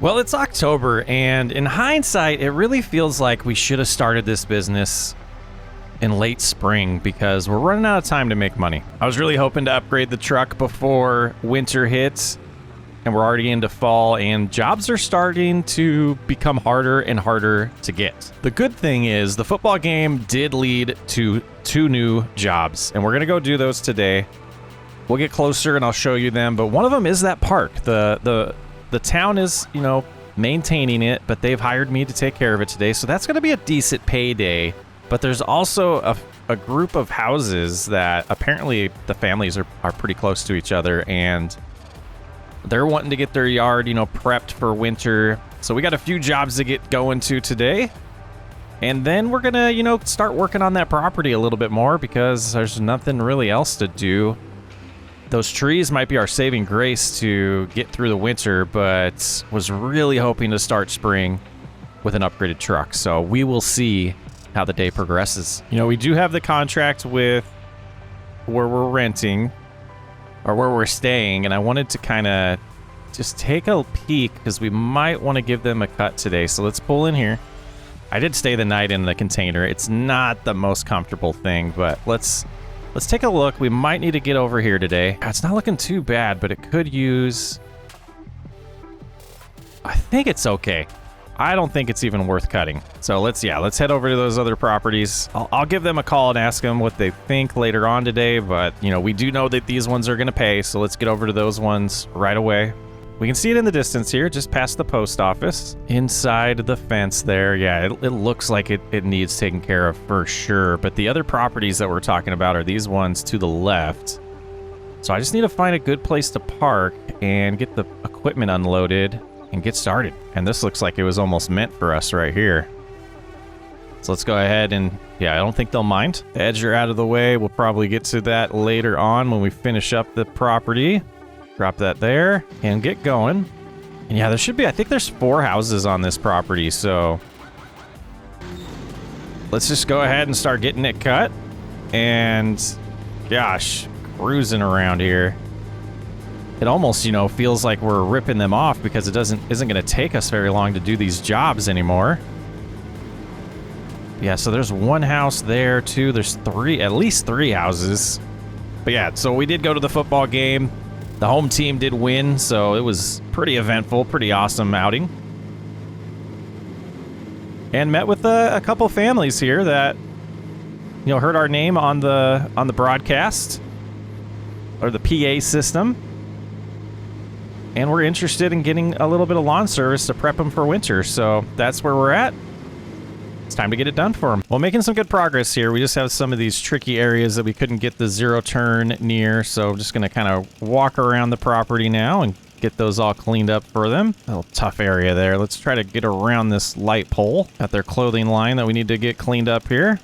Well, it's October, and in hindsight, it really feels like we should have started this business in late spring because we're running out of time to make money. I was really hoping to upgrade the truck before winter hits, and we're already into fall, and jobs are starting to become harder and harder to get. The good thing is the football game did lead to 2 new jobs, and we're going to go do those today. We'll get closer and I'll show you them, but one of them is that park. The town is, maintaining it, but they've hired me to take care of it today, so that's going to be a decent payday. But there's also a group of houses that apparently the families are pretty close to each other, and they're wanting to get their yard, prepped for winter. So we got a few jobs to get going to today. And then we're going to, start working on that property a little bit more because there's nothing really else to do. Those trees might be our saving grace to get through the winter, but was really hoping to start spring with an upgraded truck. So we will see how the day progresses. We do have the contract with where we're renting or where we're staying, and I wanted to kind of just take a peek because we might want to give them a cut today. So let's pull in here. I did stay the night in the container. It's not the most comfortable thing, but let's take a look. We might need to get over here today. It's not looking too bad, but it could use... I think it's okay. I don't think it's even worth cutting. So let's head over to those other properties. I'll give them a call and ask them what they think later on today, but we do know that these ones are going to pay, so let's get over to those ones right away. We can see it in the distance here, just past the post office. Inside the fence there, yeah, it looks like it needs taken care of for sure, but the other properties that we're talking about are these ones to the left. So I just need to find a good place to park and get the equipment unloaded and get started. And this looks like it was almost meant for us right here. So let's go ahead and, I don't think they'll mind. The edge are out of the way. We'll probably get to that later on when we finish up the property. Drop that there and get going. And yeah, there should be, I think there's 4 houses on this property, so let's just go ahead and start getting it cut. And gosh, cruising around here. It almost, feels like we're ripping them off because it isn't going to take us very long to do these jobs anymore. Yeah, so there's 1 house there, too. There's at least 3 houses. But yeah, so we did go to the football game. The home team did win, so it was pretty eventful, pretty awesome outing. And met with a couple families here that, heard our name on the broadcast or the PA system. And we're interested in getting a little bit of lawn service to prep them for winter, so that's where we're at. It's time to get it done for them. Well, making some good progress here. We just have some of these tricky areas that we couldn't get the 0 turn near, so I'm just going to kind of walk around the property now and get those all cleaned up for them. A little tough area there. Let's try to get around this light pole at their clothing line that we need to get cleaned up here.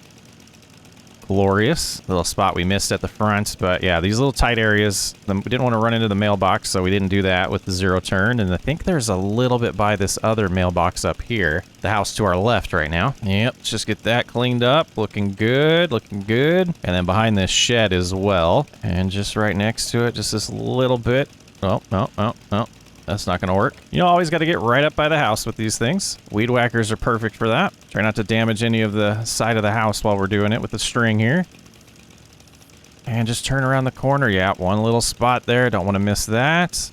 Glorious little spot we missed at the front, but yeah, these little tight areas, we didn't want to run into the mailbox, so we didn't do that with the 0 turn. And I think there's a little bit by this other mailbox up here, the house to our left right now. Yep, let's just get that cleaned up. Looking good, looking good. And then behind this shed as well, and just right next to it, just this little bit. Oh, that's not gonna work. Always got to get right up by the house with these things. Weed whackers are perfect for that. Try not to damage any of the side of the house while we're doing it with the string here. And just turn around the corner. Yeah, 1 little spot there. Don't want to miss that.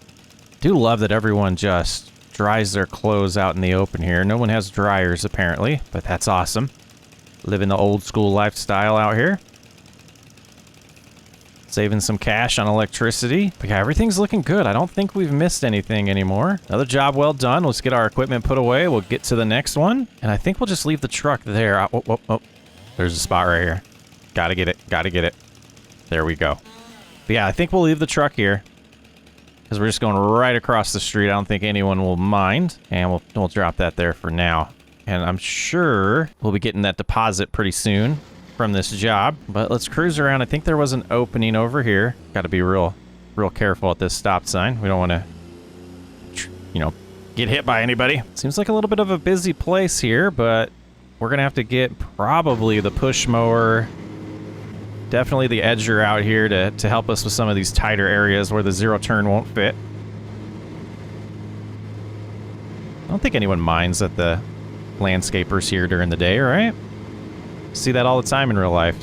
Do love that everyone just dries their clothes out in the open here. No one has dryers apparently, but that's awesome. Living the old school lifestyle out here. Saving some cash on electricity. But yeah, everything's looking good. I don't think we've missed anything anymore. Another job well done. Let's get our equipment put away. We'll get to the next one. And I think we'll just leave the truck there. Oh. There's a spot right here. Gotta get it. There we go. But yeah, I think we'll leave the truck here because we're just going right across the street. I don't think anyone will mind. And we'll drop that there for now. And I'm sure we'll be getting that deposit pretty soon from this job, but let's cruise around. I think there was an opening over here. Got to be real careful at this stop sign. We don't want to, get hit by anybody. Seems like a little bit of a busy place here, but we're gonna have to get probably the push mower, definitely the edger out here to help us with some of these tighter areas where the 0 turn won't fit. I don't think anyone minds that the landscaper's here during the day, right? See that all the time in real life.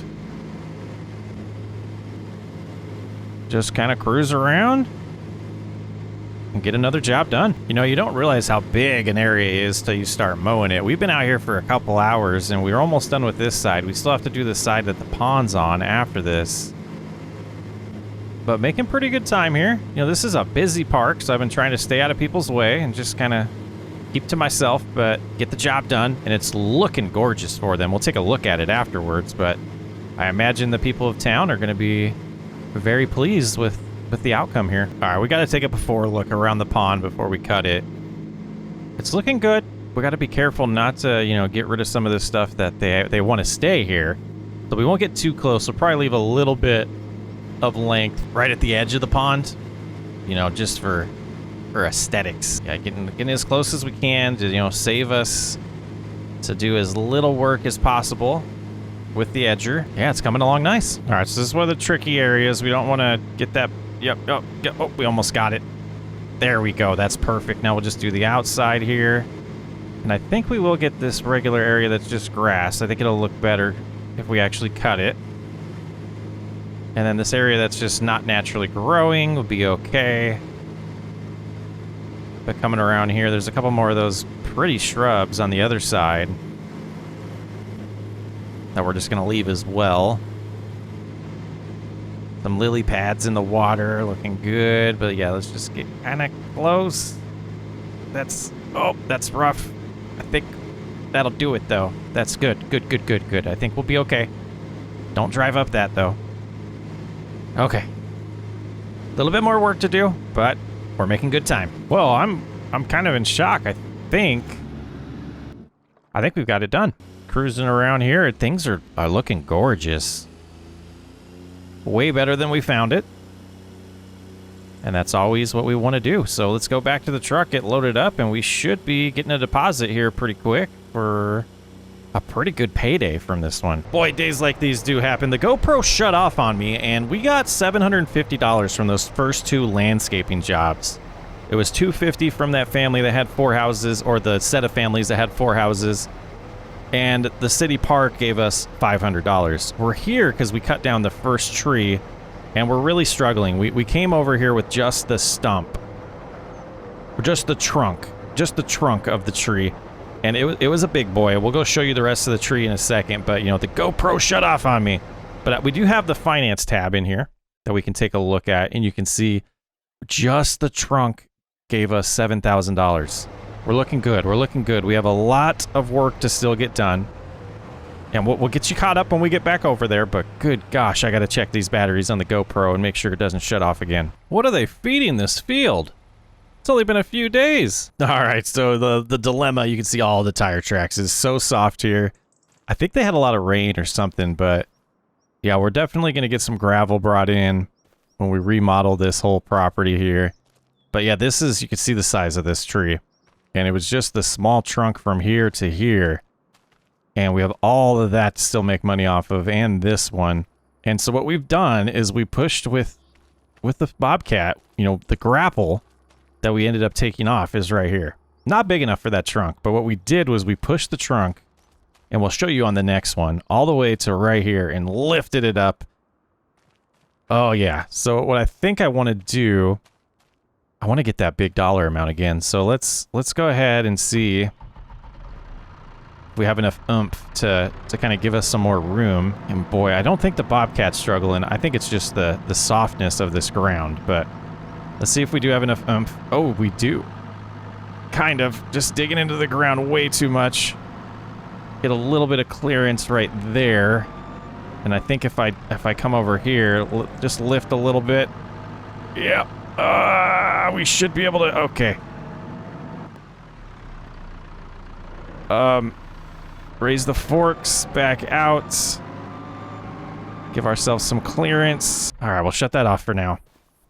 Just kind of cruise around and get another job done. You know, you don't realize how big an area is till you start mowing it. We've been out here for a couple hours and we're almost done with this side. We still have to do the side that the pond's on after this. But making pretty good time here. You know, this is a busy park, so I've been trying to stay out of people's way and just kind of keep to myself, but get the job done. And it's looking gorgeous for them. We'll take a look at it afterwards, but I imagine the people of town are going to be very pleased with the outcome here. All right, we got to take a before look around the pond before we cut it. It's looking good. We got to be careful not to, you know, get rid of some of this stuff that they want to stay here. So we won't get too close. We'll probably leave a little bit of length right at the edge of the pond, you know, just for aesthetics. Yeah, getting as close as we can to, you know, save us to do as little work as possible with the edger. Yeah, it's coming along nice. All right, so this is one of the tricky areas. We don't want to get that. Yep. Oh, we almost got it. There we go. That's perfect. Now we'll just do the outside here. And I think we will get this regular area that's just grass. I think it'll look better if we actually cut it. And then this area that's just not naturally growing will be okay. But coming around here, there's a couple more of those pretty shrubs on the other side that we're just going to leave as well. Some lily pads in the water, looking good. But yeah, let's just get kind of close. That's rough. I think that'll do it, though. That's good. Good. I think we'll be okay. Don't drive up that, though. Okay. A little bit more work to do, but we're making good time. Well, I'm kind of in shock. I think we've got it done. Cruising around here, things are looking gorgeous. Way better than we found it. And that's always what we want to do. So let's go back to the truck, get loaded up, and we should be getting a deposit here pretty quick for a pretty good payday from this one. Boy, days like these do happen. The GoPro shut off on me, and we got $750 from those first two landscaping jobs. It was $250 from that family that had 4 houses, or the set of families that had 4 houses. And the city park gave us $500. We're here because we cut down the first tree, and we're really struggling. We came over here with just the stump, or just the trunk of the tree, and it was a big boy. We'll go show you the rest of the tree in a second, but you know, the GoPro shut off on me. But we do have the finance tab in here that we can take a look at, and you can see just the trunk gave us $7,000. We're looking good. We have a lot of work to still get done. And we'll get you caught up when we get back over there, but good gosh, I gotta check these batteries on the GoPro and make sure it doesn't shut off again. What are they feeding this field? It's only been a few days. All right, so the dilemma, you can see all the tire tracks, is so soft here. I think they had a lot of rain or something, but yeah, we're definitely gonna get some gravel brought in when we remodel this whole property here. But yeah, this is, you can see the size of this tree. And it was just the small trunk from here to here. And we have all of that to still make money off of, and this one. And so what we've done is we pushed with the Bobcat, you know, the grapple that we ended up taking off is right here. Not big enough for that trunk, but what we did was we pushed the trunk, and we'll show you on the next one, all the way to right here and lifted it up. Oh yeah, so what I think I want to do, I want to get that big dollar amount again. So let's go ahead and see if we have enough oomph to kind of give us some more room. And boy, I don't think the Bobcat's struggling. I think it's just the softness of this ground. But let's see if we do have enough oomph. Oh, we do. Kind of. Just digging into the ground way too much. Get a little bit of clearance right there. And I think if I come over here, just lift a little bit. Yeah. We should be able to, okay. Raise the forks back out. Give ourselves some clearance. All right, we'll shut that off for now.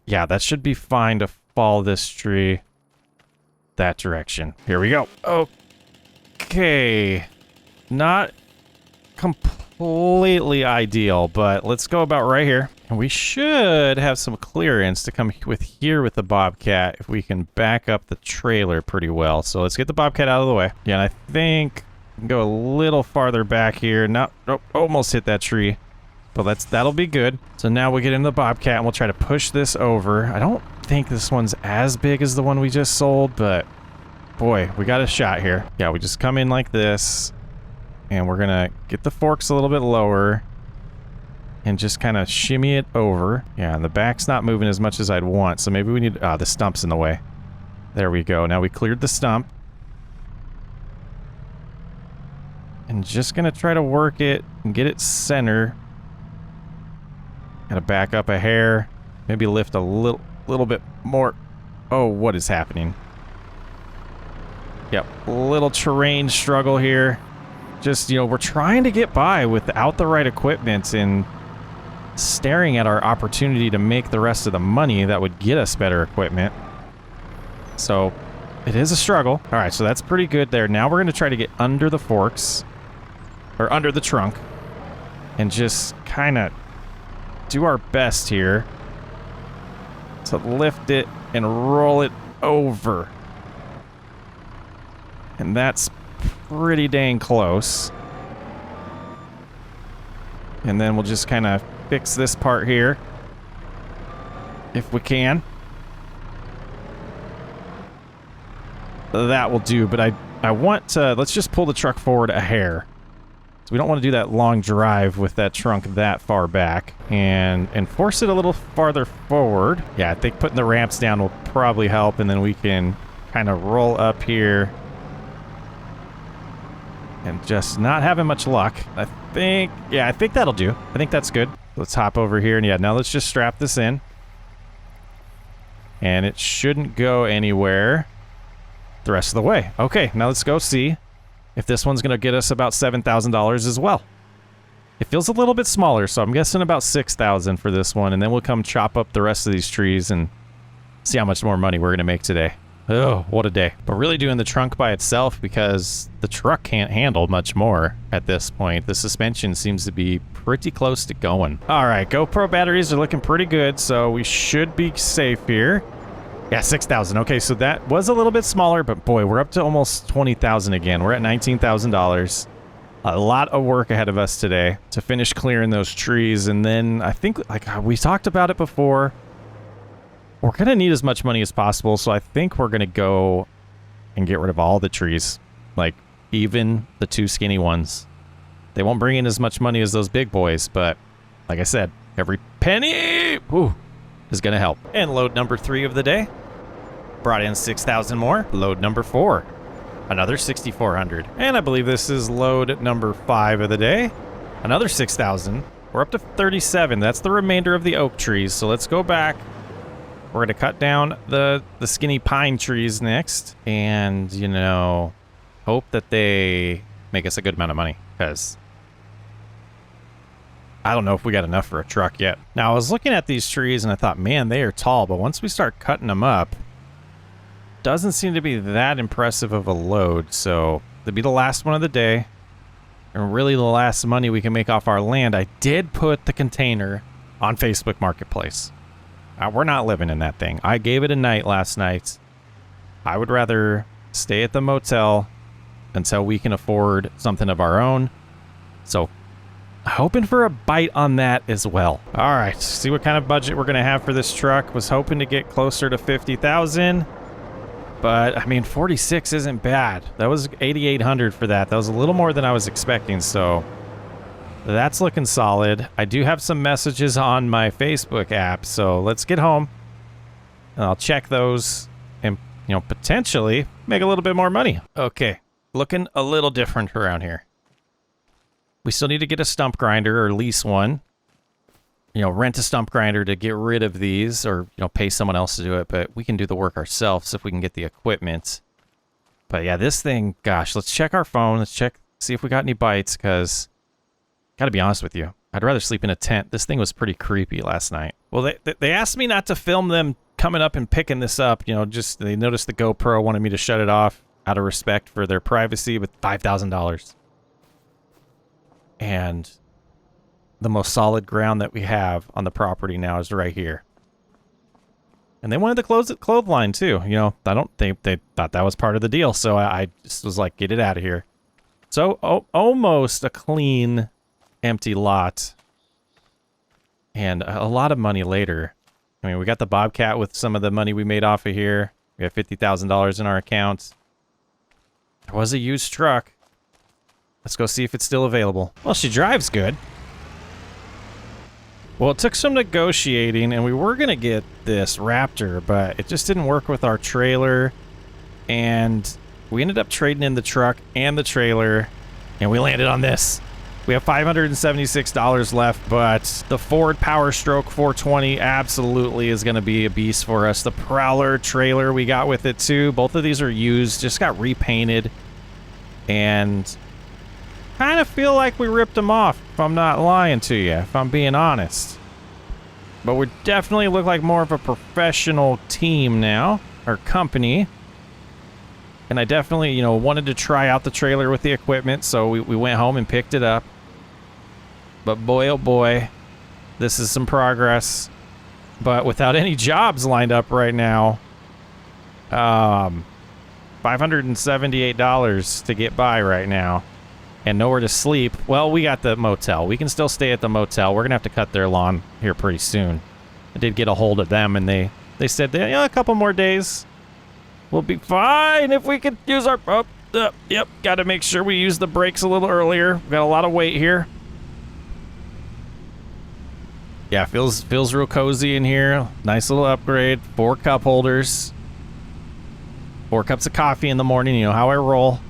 Yeah, that should be fine to follow this tree that direction. Here we go. Okay. Not completely ideal, but let's go about right here. And we should have some clearance to come with here with the Bobcat if we can back up the trailer pretty well. So let's get the Bobcat out of the way. Yeah, and I think we can go a little farther back here. Not, oh, almost hit that tree. But that'll be good. So now we get in the Bobcat and we'll try to push this over. I don't think this one's as big as the one we just sold, but boy, we got a shot here. Yeah, we just come in like this and we're gonna get the forks a little bit lower and just kind of shimmy it over. Yeah, and the back's not moving as much as I'd want, so maybe we need... the stump's in the way. There we go. Now we cleared the stump. And just gonna try to work it and get it center. Gotta back up a hair. Maybe lift a little bit more. Oh, what is happening? Yep, little terrain struggle here. Just, you know, we're trying to get by without the right equipment and staring at our opportunity to make the rest of the money that would get us better equipment. So, it is a struggle. All right, so that's pretty good there. Now we're going to try to get under the forks, or under the trunk, and just kind of do our best here to lift it and roll it over. And that's pretty dang close. And then we'll just kind of fix this part here if we can. That will do, but I want to... Let's just pull the truck forward a hair. So we don't want to do that long drive with that trunk that far back. And force it a little farther forward. Yeah, I think putting the ramps down will probably help, and then we can kind of roll up here. And just not having much luck. I think that'll do. I think that's good. Let's hop over here, and yeah, now let's just strap this in. And it shouldn't go anywhere the rest of the way. Okay, now let's go see if this one's going to get us about $7,000 as well. It feels a little bit smaller, so I'm guessing about $6,000 for this one, and then we'll come chop up the rest of these trees and see how much more money we're going to make today. Oh, what a day. But really doing the trunk by itself because the truck can't handle much more at this point. The suspension seems to be pretty close to going. All right, GoPro batteries are looking pretty good, so we should be safe here. Yeah, 6,000. Okay, so that was a little bit smaller, but boy, we're up to almost 20,000 again. We're at $19,000. A lot of work ahead of us today to finish clearing those trees. And then I think, like we talked about it before, we're going to need as much money as possible. So I think we're going to go and get rid of all the trees, like even the two skinny ones. They won't bring in as much money as those big boys, but like I said, every penny is going to help. And load number 3 of the day brought in 6,000 more. Load number 4, another 6,400. And I believe this is load number 5 of the day, another 6,000. We're up to 37. That's the remainder of the oak trees. So let's go back. We're going to cut down the skinny pine trees next, and, you know, hope that they make us a good amount of money, because I don't know if we got enough for a truck yet. Now, I was looking at these trees and I thought, man, they are tall, but once we start cutting them up, doesn't seem to be that impressive of a load. So it'll be the last one of the day, and really the last money we can make off our land. I did put the container on Facebook Marketplace. We're not living in that thing. I gave it a night last night. I would rather stay at the motel until we can afford something of our own. So hoping for a bite on that as well. All right, see what kind of budget we're going to have for this truck. Was hoping to get closer to 50,000, but I mean, 46 isn't bad. That was 8,800 for that. That was a little more than I was expecting, so that's looking solid. I do have some messages on my Facebook app, so let's get home and I'll check those and, you know, potentially make a little bit more money. Okay, looking a little different around here. We still need to get a stump grinder or lease one. You know, rent a stump grinder to get rid of these, or, you know, pay someone else to do it, but we can do the work ourselves if we can get the equipment. But yeah, this thing, gosh, let's check our phone. Let's check, see if we got any bites, because gotta be honest with you, I'd rather sleep in a tent. This thing was pretty creepy last night. Well, they asked me not to film them coming up and picking this up. You know, just they noticed the GoPro, wanted me to shut it off out of respect for their privacy with $5,000. And the most solid ground that we have on the property now is right here. And they wanted to close it clothesline too. You know, I don't think they thought that was part of the deal. So I just was like, get it out of here. So almost a clean, empty lot. And a lot of money later. I mean, we got the Bobcat with some of the money we made off of here. We have $50,000 in our account. There was a used truck. Let's go see if it's still available. Well, she drives good. Well, it took some negotiating, and we were going to get this Raptor, but it just didn't work with our trailer. And we ended up trading in the truck and the trailer, and we landed on this. We have $576 left, but the Ford Power Stroke 420 absolutely is going to be a beast for us. The Prowler trailer we got with it too. Both of these are used, just got repainted, and kind of feel like we ripped them off, if I'm not lying to you, if I'm being honest. But we definitely look like more of a professional team now, or company. And I definitely, you know, wanted to try out the trailer with the equipment, so we went home and picked it up. But boy, oh boy, this is some progress. But without any jobs lined up right now, $578 to get by right now. And nowhere to sleep. Well, we got the motel. We can still stay at the motel. We're going to have to cut their lawn here pretty soon. I did get a hold of them, and they said, yeah, a couple more days. We'll be fine if we could use our... yep, got to make sure we use the brakes a little earlier. We've got a lot of weight here. Yeah, feels real cozy in here. Nice little upgrade. 4 cup holders. 4 cups of coffee in the morning. You know how I roll.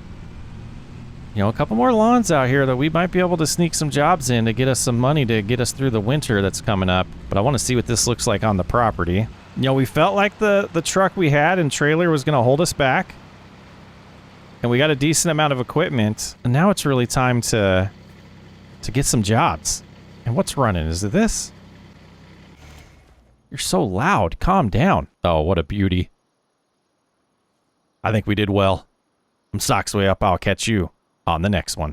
You know, a couple more lawns out here that we might be able to sneak some jobs in to get us some money to get us through the winter that's coming up. But I want to see what this looks like on the property. You know, we felt like the truck we had and trailer was going to hold us back. And we got a decent amount of equipment. And now it's really time to get some jobs. And what's running? Is it this? You're so loud. Calm down. Oh, what a beauty. I think we did well. I'm Socks Way Up. I'll catch you on the next one.